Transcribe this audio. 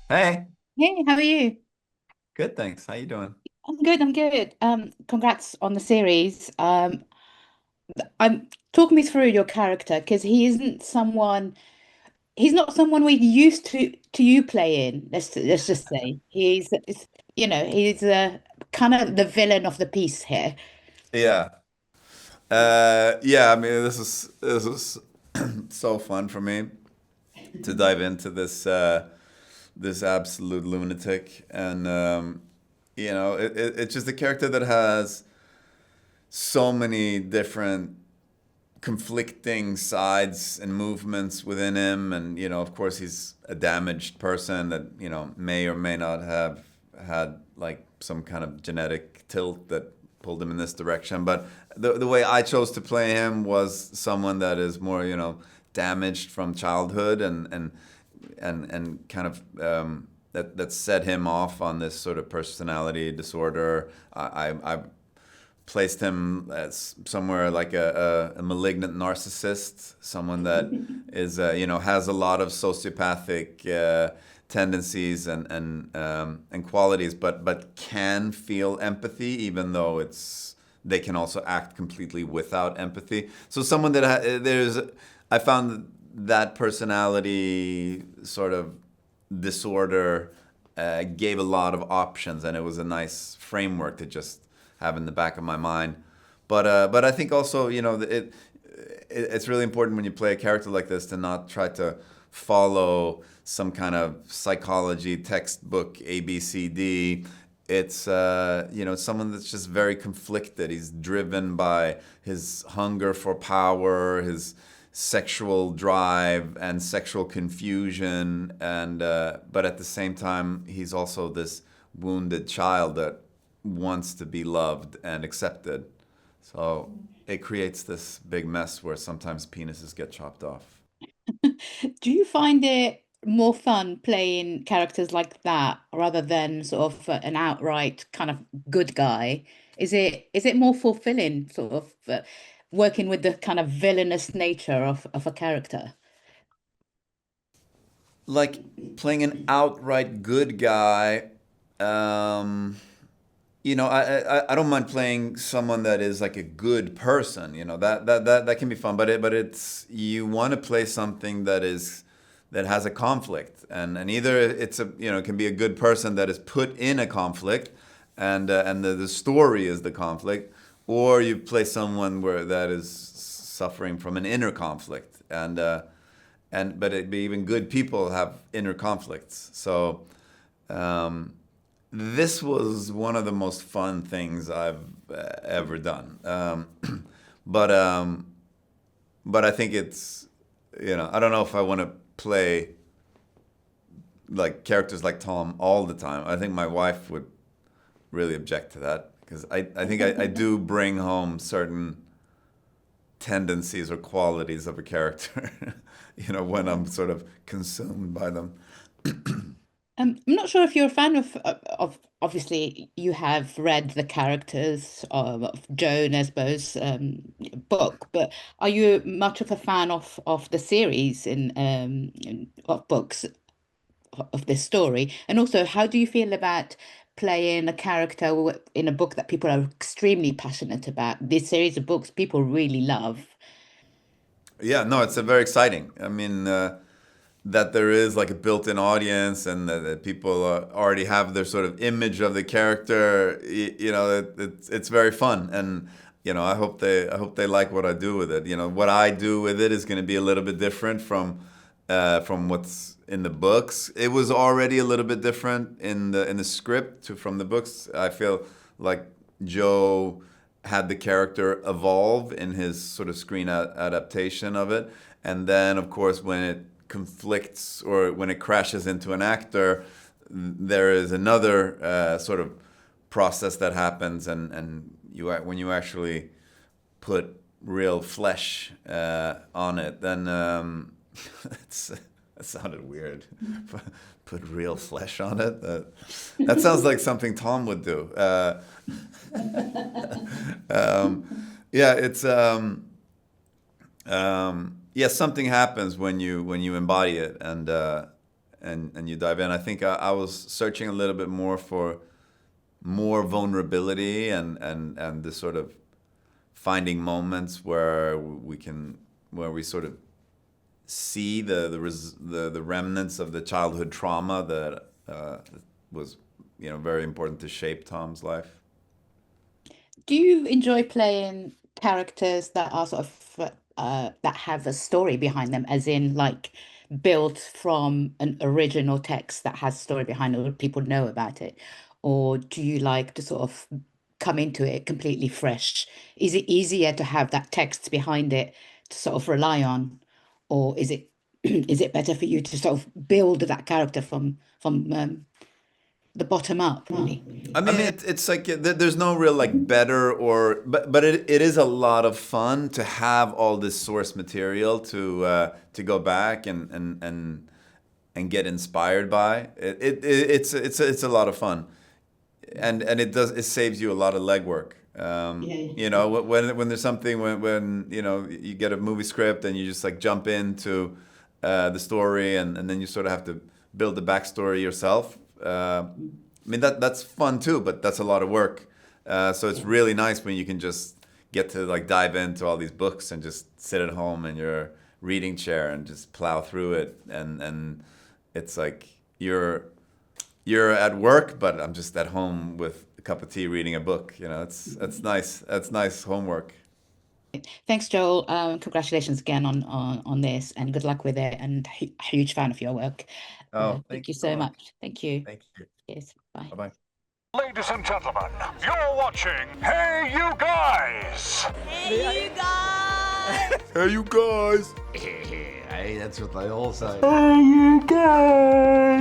Hey, Hey, how are you? good, thanks. How you doing? I'm good, I'm good. Congrats on the series. I'm talking me through your character because he's not someone we're used to you playing. Let's just say he's kind of the villain of the piece here. Yeah. Yeah, I mean this is so fun for me to dive into this absolute lunatic and it's just a character that has so many different conflicting sides and movements within him, and of course he's a damaged person that may or may not have had like some kind of genetic tilt that pulled him in this direction. But the way I chose to play him was someone that is more damaged from childhood, and kind of that set him off on this sort of personality disorder. I placed him as somewhere like a malignant narcissist, someone that is has a lot of sociopathic tendencies and qualities, but can feel empathy, even though they can also act completely without empathy. So someone that I found that personality sort of disorder gave a lot of options, and it was a nice framework to just have in the back of my mind. But I think also it's really important when you play a character like this to not try to follow some kind of psychology textbook ABCD. It's someone that's just very conflicted. He's driven by his hunger for power, his sexual drive and sexual confusion, and but at the same time he's also this wounded child that wants to be loved and accepted. So it creates this big mess where sometimes penises get chopped off. Do you find it more fun playing characters like that rather than sort of an outright kind of good guy? Is it more fulfilling, sort of working with the kind of villainous nature of a character? Like playing an outright good guy, um, I don't mind playing someone that is like a good person. That can be fun. But you want to play something that has a conflict, and either it's it can be a good person that is put in a conflict, and the story is the conflict, or you play someone where that is suffering from an inner conflict, but even good people have inner conflicts. So. Um, this was one of the most fun things I've ever done. But um, but I think it's I don't know if I want to play like characters like Tom all the time. I think my wife would really object to that because I think I do bring home certain tendencies or qualities of a character, when I'm sort of consumed by them. I'm not sure if you're a fan of obviously you have read the characters of Jo Nesbø's book, but are you much of a fan of the series of books of this story? And also, how do you feel about playing a character in a book that people are extremely passionate about? This series of books people really love. Yeah, no, it's a very exciting. I mean, that there is like a built-in audience, and that people already have their sort of image of the character. It's very fun, and I hope they like what I do with it. What I do with it is going to be a little bit different from what's in the books. It was already a little bit different in the script from the books. I feel like Joe had the character evolve in his sort of screen adaptation of it, and then of course when it conflicts or when it crashes into an actor, there is another sort of process that happens, and when you actually put real flesh on it, then it's, that sounded weird. Put real flesh on it. That sounds like something Tom would do. Um, yeah, it's yeah, something happens when you embody it, and you dive in. I think I was searching a little bit more for more vulnerability and this sort of finding moments where we sort of see the remnants of the childhood trauma that was very important to shape Tom's life. Do you enjoy playing characters that are sort of that have a story behind them, as in like built from an original text that has story behind it, or people know about it? Or do you like to sort of come into it completely fresh? Is it easier to have that text behind it to sort of rely on, or is it is it better for you to sort of build that character from the bottom up, really? I mean, it's like there's no real like better but it is a lot of fun to have all this source material to go back and get inspired by. It's a lot of fun, and it saves you a lot of legwork. When there's something when you get a movie script and you just like jump into the story and then you sort of have to build the backstory yourself. I mean that's fun too, but that's a lot of work. So it's really nice when you can just get to like dive into all these books and just sit at home in your reading chair and just plow through it, and it's like you're at work, but I'm just at home with a cup of tea reading a book. It's nice. That's nice homework. Thanks, Joel. Congratulations again on this, and good luck with it. And huge fan of your work. Oh, Thank you so much. Thank you. Thank you. Yes. Bye. Bye-bye. Ladies and gentlemen, you're watching Hey You Guys! Hey, you guys! Hey, you guys. Hey, that's what they all say. Hey You Guys!